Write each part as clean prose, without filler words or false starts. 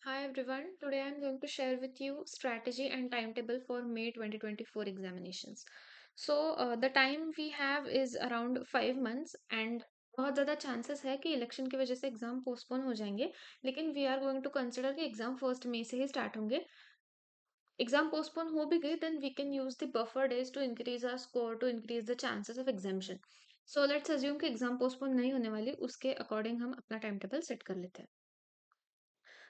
Hi everyone, today I'm going to share with you strategy and timetable for May 2024 examinations. The time we have is around 5 months and बहुत ज़्यादा chances है कि election की वजह से exam postpone हो जाएंगे, लेकिन we are going to consider कि एग्जाम 1 मई से ही स्टार्ट होंगे। एग्जाम पोस्टपोन हो भी गई then we can use the buffer days to increase our score to increase the chances of examination. So let's assume कि एग्जाम पोस्टपोन नहीं होने वाली, उसके अकॉर्डिंग हम अपना टाइम टेबल सेट कर लेते हैं।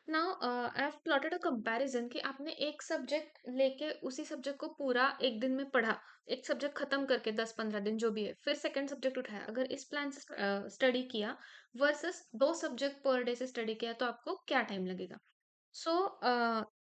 Now I have plotted a comparison कि आपने एक सब्जेक्ट लेके उसी सब्जेक्ट को पूरा एक दिन में पढ़ा, एक सब्जेक्ट खत्म करके 10-15 दिन जो भी है, फिर सेकंड सब्जेक्ट उठाया, अगर इस प्लान से स्टडी किया वर्सेस दो सब्जेक्ट पर डे से स्टडी किया तो आपको क्या टाइम लगेगा। So,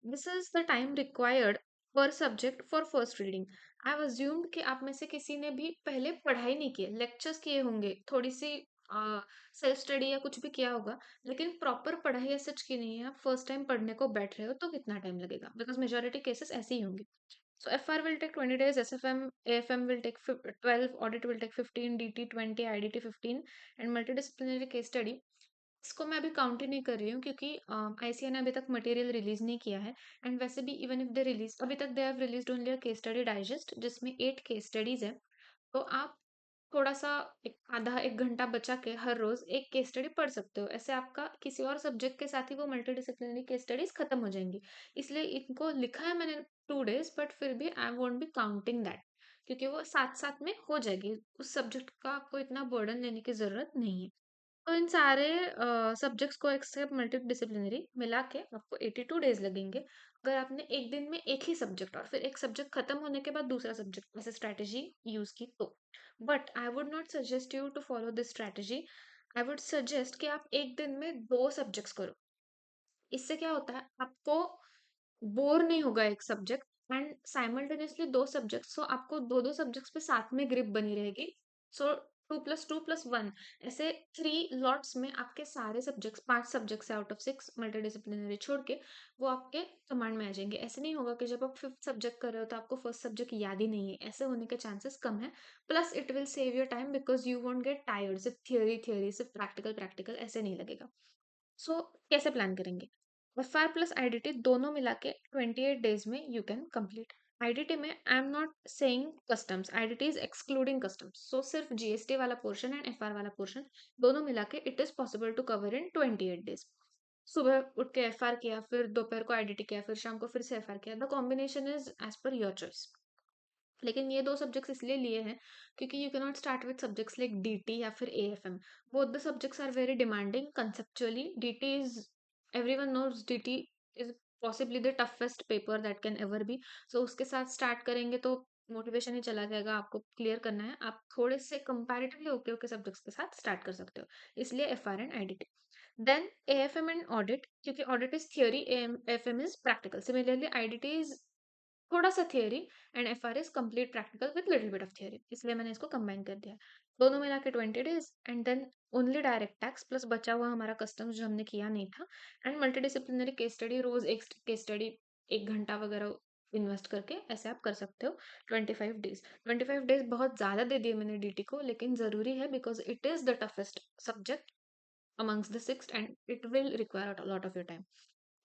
this is the time required per subject for first reading. I've assumed कि आप में से किसी ने भी पहले पढ़ाई नहीं की है, लेक्चर्स किए होंगे, थोड़ी सी सेल्फ स्टडी या कुछ भी किया होगा, लेकिन प्रॉपर पढ़ाई या सच की नहीं है। आप फर्स्ट टाइम पढ़ने को बैठ रहे हो तो कितना टाइम लगेगा, बिकॉज मेजोरिटी केसेस ऐसे ही होंगे। So FR will take 20 days, SFM, AFM will take 12, audit will take 15, DT 20, IDT 15 and multidisciplinary case study। इसको मैं अभी काउंट ही नहीं कर रही हूँ क्योंकि आईसीए ने अभी तक मटेरियल रिलीज नहीं किया है। एंड वैसे भी इवन इफ दे रिलीज, अभी तक they have released only a case study digest जिसमें 8 केस स्टडीज है। तो आप थोड़ा सा एक आधा एक घंटा बचा के हर रोज एक केस स्टडी पढ़ सकते हो, ऐसे आपका किसी और सब्जेक्ट के साथ ही वो मल्टीडिसिप्लिनरी केस स्टडीज खत्म हो जाएंगी। इसलिए इनको लिखा है मैंने 2 डेज, बट फिर भी I won't be counting that, क्योंकि वो साथ साथ में हो जाएगी। उस सब्जेक्ट का आपको इतना बर्डन लेने की जरूरत नहीं है। तो इन सारे सब्जेक्ट्स को एक्सेप्ट मल्टीडिसिप्लिनरी मिला के आपको 82 डेज लगेंगे, अगर आपने एक दिन में एक ही सब्जेक्ट और फिर एक सब्जेक्ट खत्म होने के बाद दूसरा सब्जेक्ट ऐसे स्ट्रैटेजी यूज की तो। But I would not suggest you to follow this strategy. I would suggest कि आप एक दिन में दो सब्जेक्ट्स करो। इससे क्या होता है, आपको बोर नहीं होगा एक सब्जेक्ट, एंड साइमल्टेनियसली दो सब्जेक्ट्स, सो आपको दो दो सब्जेक्ट्स पे साथ में ग्रिप बनी रहेगी। सो 2+2+1, ऐसे 3 लॉट्स में आपके सारे subjects, 5 subjects out of 6 multidisciplinary छोड़ के वो आपके कमांड में आ जाएंगे। ऐसे नहीं होगा कि जब आप फिफ्थ सब्जेक्ट कर रहे हो तो आपको फर्स्ट सब्जेक्ट याद ही नहीं है, ऐसे होने के चांसेस कम है। Plus it will save your time because you won't get tired, सिर्फ थियोरी थियोरी सिर्फ प्रैक्टिकल प्रैक्टिकल ऐसे नहीं लगेगा। सो कैसे प्लान करेंगे। एफआर प्लस आईडीटी दोनों मिला के 28 डेज में यू कैन कंप्लीट। आईडीटी में I am not saying customs, IDT is excluding customs, so सिर्फ जीएसटी वाला पोर्शन एंड एफआर वाला पोर्शन दोनों मिला के it is possible to cover in 28 days. सुबह उठ के एफआर किया, फिर दोपहर को आईडीटी किया, फिर शाम को फिर से एफआर किया। The combination is as per your choice. लेकिन ये दो सब्जेक्ट्स इसलिए लिए हैं क्योंकि you can not start with subjects like DT या फिर AFM. Both the subjects are very demanding conceptually. DT is, everyone knows DT is possibly the toughest paper that can ever be. So उसके साथ start करेंगे तो motivation ही चला जाएगा। आपको clear करना है, आप थोड़े से कंपैरेटिवली ओके ओके सब्जेक्ट्स के साथ स्टार्ट कर सकते हो, इसलिए FR and IDT. Then AFM and audit, क्योंकि audit is theory, AFM is practical. Similarly IDT is थोड़ा सा theory and FR is complete practical with little bit of theory, इसलिए मैंने इसको कंबाइन कर दिया। दोनों मिला के 20 days and then only direct tax plus बचा हुआ हमारा कस्टम्स जो हमने किया नहीं था, एंड मल्टीडिसिप्लिनरी केस स्टडी, रोज एक केस स्टडी 1 घंटा वगैरह इन्वेस्ट करके ऐसे आप कर सकते हो। 25 डेज, 25 डेज बहुत ज्यादा दे दिए मैंने डीटी को, लेकिन जरूरी है because it is the toughest subject amongst the sixth and it will require a lot of your time।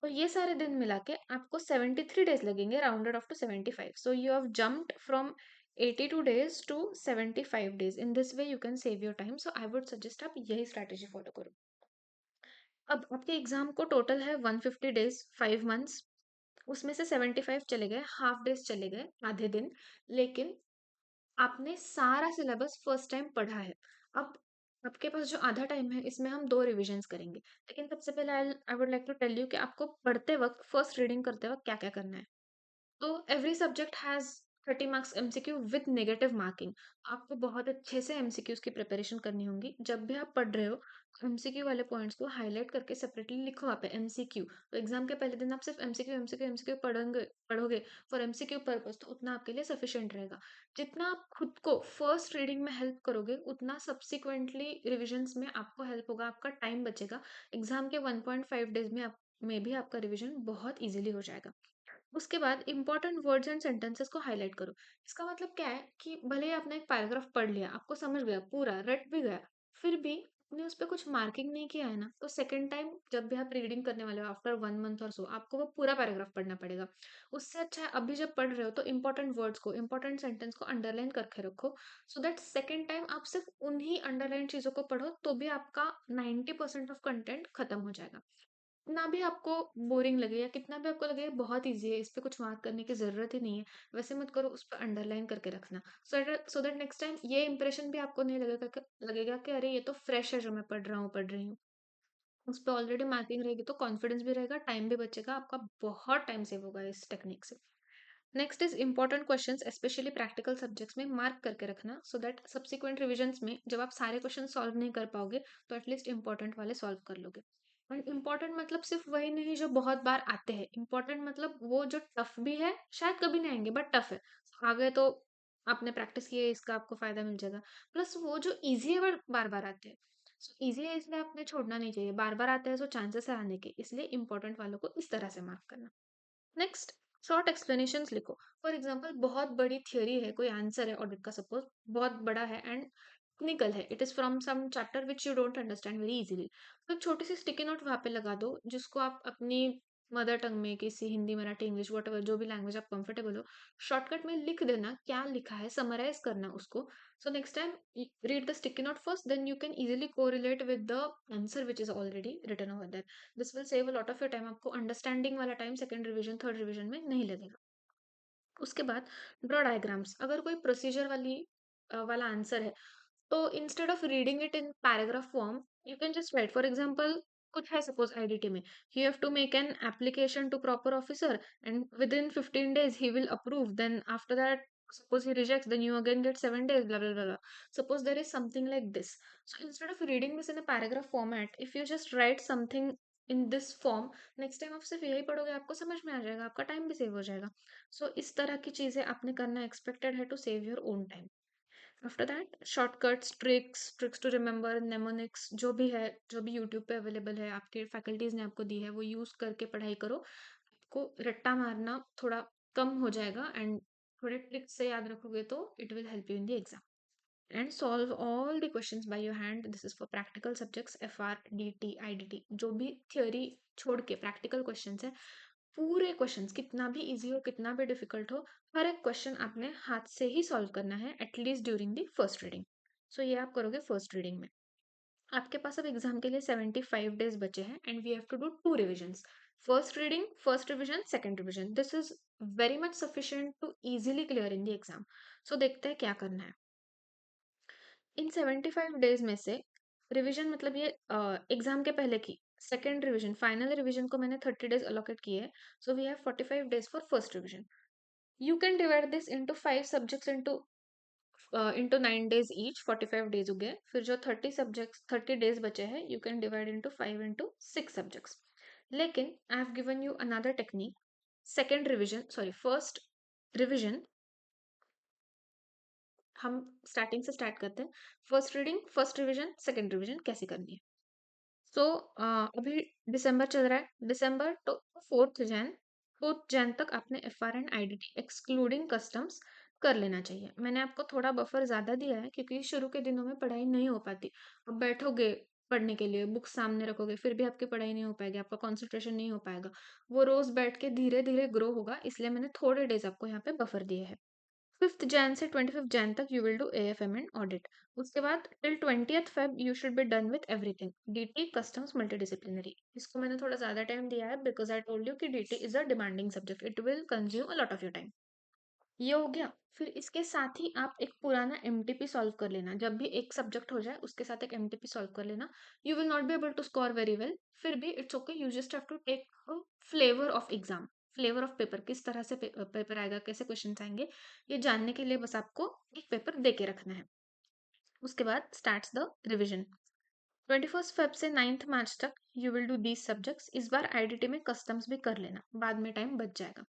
तो ये सारे दिन मिला के आपको 73 डेज लगेंगे, rounded off to 75। So you have jumped from 82 days to 75 days. In this way you can save your time. So I would suggest आप यही स्ट्रैटेजी फॉलो करो। अब आपके एग्जाम को टोटल है 150 डेज, 5 मंथ्स। उसमें से 75 चले गए, हाफ डेज चले गए, आधे दिन। लेकिन आपने सारा सिलेबस फर्स्ट टाइम पढ़ा है। अब आपके पास जो आधा टाइम है इसमें हम दो रिविजन्स करेंगे। लेकिन सबसे पहले I would like to tell you कि आपको पढ़ते वक्त, फर्स्ट रीडिंग करते वक्त क्या क्या करना है। तो every subject has 30 marks MCQ with negative marking. आपको बहुत अच्छे से एमसीक्यूज की प्रिपरेशन करनी होगी। जब भी आप पढ़ रहे हो एमसीक्यू वाले पॉइंट्स को हाईलाइट करके सेपरेटली लिखो आप एमसीक्यू। तो एग्जाम के पहले दिन आप सिर्फ एमसीक्यू एमसीक्यू एमसीक्यू पढ़ोगे पढ़ोगे फॉर एमसीक्यू पर्पज, तो उतना आपके लिए सफिशिएंट रहेगा। जितना आप खुद को फर्स्ट रीडिंग में हेल्प करोगे उतना सब्सिक्वेंटली रिविजन्स में आपको हेल्प होगा, आपका टाइम बचेगा। एग्जाम के 1.5 डेज में आप में भी आपका रिवीजन बहुत इजीली हो जाएगा। उसके बाद इंपॉर्टेंट वर्ड्स एंड सेंटेंसेस को हाईलाइट करो। इसका मतलब क्या है कि भले ही आपने एक पैराग्राफ पढ़ लिया, आपको समझ गया, पूरा रट भी गया, फिर भी आपने उस पे कुछ मार्किंग नहीं किया है ना, तो सेकंड टाइम जब भी आप रीडिंग करने वाले हो आफ्टर 1 मंथ और सो, आपको वो पूरा पैराग्राफ पढ़ना पड़ेगा। उससे अच्छा है अभी जब पढ़ रहे हो तो इंपॉर्टेंट वर्ड्स को, इंपॉर्टेंट सेंटेंस को अंडरलाइन करके रखो, सो दैट सेकंड टाइम आप सिर्फ उन्हीं अंडरलाइन चीज़ों को पढ़ो, तो भी आपका 90% ऑफ कंटेंट खत्म हो जाएगा। कितना भी आपको बोरिंग लगे या कितना भी आपको लगे बहुत ईज़ी है, इस पे कुछ मार्क करने की ज़रूरत ही नहीं है, वैसे मत करो, उस पे अंडरलाइन करके रखना। सो दैट नेक्स्ट टाइम ये इंप्रेशन भी आपको नहीं लगेगा कि अरे ये तो फ्रेश है जो मैं पढ़ रहा हूँ, पढ़ रही हूँ। उस पे ऑलरेडी मार्किंग रहेगी तो कॉन्फिडेंस भी रहेगा, टाइम भी बचेगा, आपका बहुत टाइम सेव होगा इस टेक्निक से। Next is important questions specially practical subjects में मार्क करके रखना, सो दैट सब्सिक्वेंट रिविजन्स में जब आप सारे क्वेश्चन सॉल्व नहीं कर पाओगे तो एटलीस्ट इंपॉर्टेंट वाले सॉल्व कर लोगे। और इंपॉर्टेंट मतलब सिर्फ वही नहीं जो बहुत बार आते हैं, इंपॉर्टेंट मतलब वो जो टफ भी है, शायद कभी नहीं आएंगे बट टफ है, आ गए तो आपने प्रैक्टिस की है, इसका आपको फायदा मिल जाएगा। प्लस वो जो इजी है बट बार बार आते हैं, सो इजी है इसलिए आपने छोड़ना नहीं चाहिए, बार बार आते हैं तो चांसेस है आने के, इसलिए इंपॉर्टेंट वालों को इस तरह से मार्क करना। नेक्स्ट, शॉर्ट एक्सप्लेनेशंस लिखो। फॉर एग्जांपल बहुत बड़ी थियोरी है, कोई आंसर है ऑडिट का सपोज, बहुत बड़ा है एंड टेक्निकल है, it is from some chapter which you don't understand very easily, तो एक छोटी सी स्टिकी नोट वहां पे लगा दो, जिसको आप अपनी मदर टंग में, किसी हिंदी, मराठी, इंग्लिश, वट जो भी लैंग्वेज आप कंफर्टेबल हो, शॉर्टकट में लिख देना क्या लिखा है, समराइज करना उसको। So next time read the sticky note first, then you can easily correlate with the answer which is already written over there. This will save a lot of your time, आपको understanding वाला time second revision, third revision में नहीं लगेगा। उसके बाद draw diagrams, अगर कोई procedure वाला आंसर है तो instead of reading it in paragraph form, you can just write, for example कुछ है सपोज आईडीटी में, you have to make an application to proper officer and within 15 days he will approve, then after that suppose he rejects, then you again get 7 days, blah blah blah blah. Suppose there is something like this, so instead of reading this in a paragraph format, if you just write something in this form, next time आप सिर्फ यही पढ़ोगे, आपको समझ में आ जाएगा, आपका time भी सेव हो जाएगा। सो इस तरह की चीजें आपने करना एक्सपेक्टेड है to save your own time. After that shortcuts, tricks to remember, mnemonics, जो भी है, जो भी यूट्यूब पे अवेलेबल है, आपके फैकल्टीज ने आपको दी है, वो यूज करके पढ़ाई करो, आपको रट्टा मारना थोड़ा कम हो जाएगा एंड थोड़े ट्रिक्स से याद रखोगे तो it will help you in the exam. And solve all the questions by your hand, this is for practical subjects, F R D T I D T, जो भी थ्योरी छोड़ के प्रैक्टिकल क्वेश्चंस है, पूरे क्वेश्चंस कितना भी easy हो कितना भी डिफिकल्ट हो, हर एक क्वेश्चन आपने हाथ से ही सॉल्व करना है at least during the first reading. So ये आप करोगे फर्स्ट रीडिंग में। आपके पास अब एग्जाम के लिए 75 days बचे हैं and we have to do 2 revisions, first reading, first revision, second revision, this is very much sufficient to easily clear in the exam. So देखते हैं क्या करना है। इन 75 days में से रिवीजन मतलब ये एग्जाम के पहले की सेकेंड रिवीजन, फाइनल रिवीजन को मैंने 30 days अलोकेट किए हैं, so we have 45 days for first revision. You can divide this into 5 subjects into 9 days each, 45 days हो गए, फिर जो 30 सब्जेक्ट्स 30 days बचे हैं you can divide into 5 into 6 subjects. लेकिन I have given you another technique, second revision sorry first revision, हम starting से start करते हैं। First reading, first revision, second revision कैसे करनी है। सो अभी दिसंबर चल रहा है, दिसंबर तो 4th जैन तक आपने F R and I D T excluding customs कर लेना चाहिए। मैंने आपको थोड़ा बफर ज्यादा दिया है क्योंकि शुरू के दिनों में पढ़ाई नहीं हो पाती, अब बैठोगे पढ़ने के लिए, बुक सामने रखोगे, फिर भी आपकी पढ़ाई नहीं हो पाएगी, आपका कंसंट्रेशन नहीं हो पाएगा, वो रोज बैठ के धीरे धीरे ग्रो होगा, इसलिए मैंने थोड़े डेज आपको यहाँ पे बफर दिए हैं। 5th Jan से 25th Jan तक you will do AFM and audit, उसके बाद till 20th Feb you should be done with everything DT customs multidisciplinary. इसको मैंने थोड़ा ज्यादा टाइम दिया है बिकॉज आई टोल्ड यू कि DT is a demanding subject, it will consume a lot of your time. ये हो गया। फिर इसके साथ ही आप एक पुराना एमटीपी सॉल्व कर लेना, जब भी एक सब्जेक्ट हो जाए उसके साथ एक एमटीपी सॉल्व कर लेना। You will not be able to score very well, फिर भी it's okay, you just have to take flavour of exam, flavour of paper, किस तरह से पेपर आएगा, कैसे क्वेश्चन आएंगे, ये जानने के लिए बस आपको एक पेपर दे के रखना है। उसके बाद starts the revision. 21st Feb से 9th March तक you will do these subjects, इस बार आईडीटी में कस्टम्स भी कर लेना, बाद में टाइम बच जाएगा।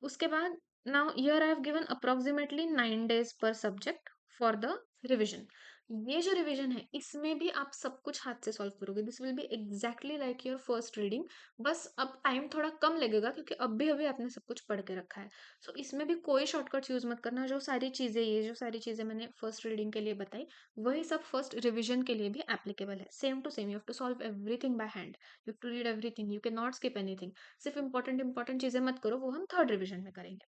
उसके बाद now here I have given approximately 9 days पर सब्जेक्ट फॉर द रिविजन। ये जो रिवीजन है इसमें भी आप सब कुछ हाथ से सॉल्व करोगे। This will be exactly like your first reading. बस अब टाइम थोड़ा कम लगेगा क्योंकि अभी अभी आपने सब कुछ पढ़ के रखा है। सो इसमें भी कोई शॉर्टकट्स यूज मत करना। जो सारी चीजें, ये जो सारी चीजें मैंने फर्स्ट रीडिंग के लिए बताई, वही सब फर्स्ट रिविजन के लिए भी एप्लीकेबल है। Same to same, you have to solve everything by hand, you have to read everything, you can not skip anything. सिर्फ इंपॉर्टेंट इंपॉर्टेंट चीजें मत करो, वो हम थर्ड रिविजन में करेंगे।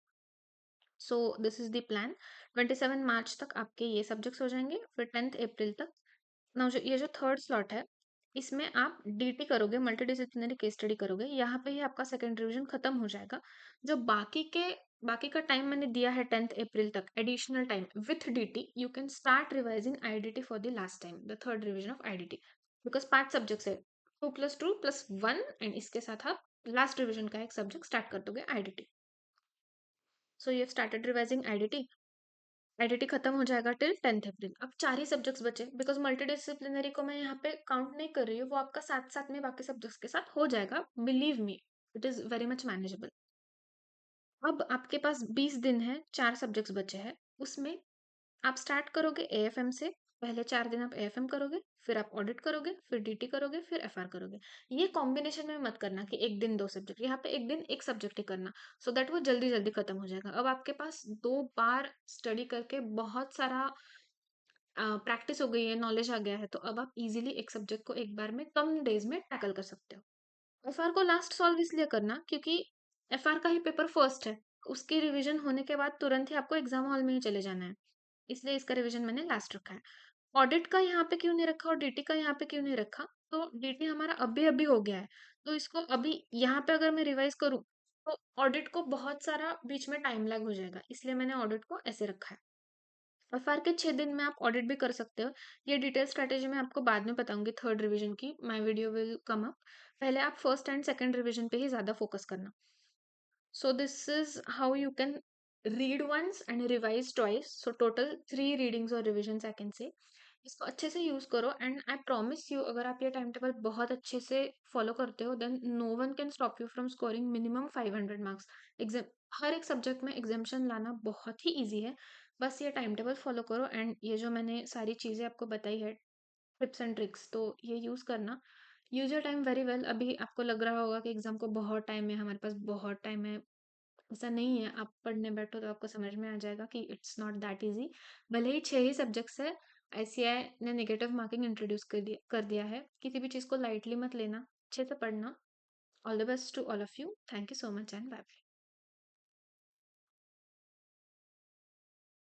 So this is the plan. 27 March तक आपके ये सब्जेक्ट्स हो जाएंगे, फिर 10 अप्रैल तक ना जो ये जो थर्ड स्लॉट है, इसमें आप डीटी करोगे, मल्टी डिसिप्लिनरी केस स्टडी करोगे। यहाँ पे ही आपका सेकंड रिवीजन खत्म हो जाएगा। जो बाकी का टाइम मैंने दिया है 10 अप्रैल तक, additional time with DT, you can start revising IDT for the last time, the third revision of IDT. Because 5 subjects है, 2+2+1, एंड इसके साथ आप लास्ट रिवीजन का एक सब्जेक्ट स्टार्ट कर दोगे, IDT. So you have started revising IDT. IDT खत्म हो जाएगा टिल 10 अप्रैल। अब 4 ही सब्जेक्ट्स बचे, बिकॉज मल्टीडिसिप्लिनरी को मैं यहाँ पे काउंट नहीं कर रही हूँ, वो आपका साथ साथ में बाकी सब्जेक्ट्स के साथ हो जाएगा। Believe me, it is very much manageable. अब आपके पास 20 दिन है, 4 सब्जेक्ट्स बचे हैं। उसमें आप स्टार्ट करोगे एएफएम से। पहले 4 दिन आप एएफएम करोगे, फिर आप ऑडिट करोगे, फिर डीटी करोगे, फिर एफआर करोगे। ये कॉम्बिनेशन में मत करना कि एक दिन 2 सब्जेक्ट, यहाँ पे एक दिन एक सब्जेक्ट ही करना। सो दैट वो जल्दी जल्दी खत्म हो जाएगा। अब आपके पास 2 बार स्टडी करके बहुत सारा प्रैक्टिस हो गई है, नॉलेज आ गया है, तो अब आप इजीली एक सब्जेक्ट को एक बार में कम डेज में टैकल कर सकते हो। एफआर को लास्ट सॉल्व इसलिए करना क्योंकि एफआर का ही पेपर फर्स्ट है। उसकी रिवीजन होने के बाद तुरंत ही आपको एग्जाम हॉल में ही चले जाना है, इसलिए इसका रिवीजन मैंने लास्ट रखा है। ऑडिट का यहाँ पे क्यों नहीं रखा और डीटी का यहाँ पे क्यों नहीं रखा? तो डीटी हमारा अभी अभी हो गया है, तो इसको अभी यहाँ पे अगर मैं रिवाइज करूँ तो ऑडिट को बहुत सारा बीच में टाइम लैग हो जाएगा, इसलिए मैंने ऑडिट को ऐसे रखा है। एफआर के 6 दिन में आप ऑडिट भी कर सकते हो। ये डिटेल स्ट्रैटेजी मैं आपको बाद में बताऊंगी थर्ड रिवीजन की, my video will come up. पहले आप फर्स्ट एंड सेकंड रिवीजन पे ही ज्यादा फोकस करना। So this is how you can read once and revise twice. So total 3 readings or revisions I can say. इसको अच्छे से use करो एंड आई प्रॉमिस यू, अगर आप ये टाइम टेबल बहुत अच्छे से फॉलो करते हो, then no one can stop you from scoring minimum 500 marks exam. हर एक सब्जेक्ट में एग्जामेशन लाना बहुत ही इजी है। बस ये टाइम टेबल फॉलो करो एंड ये जो मैंने सारी चीज़ें आपको बताई है, टिप्स एंड ट्रिक्स, तो ये यूज़ करना। Use your time very well. अभी आपको लग रहा होगा कि एग्जाम को बहुत टाइम है, हमारे पास बहुत टाइम है। ऐसा नहीं है, आप पढ़ने बैठो तो आपको समझ में आ जाएगा कि इट्स नॉट दैट इजी। भले ही 6 ही सब्जेक्ट्स है, आईसीएआई ने नेगेटिव मार्किंग इंट्रोड्यूस कर दिया है। किसी भी चीज़ को लाइटली मत लेना, अच्छे से पढ़ना। All the best to all of you. Thank you so much and bye bye.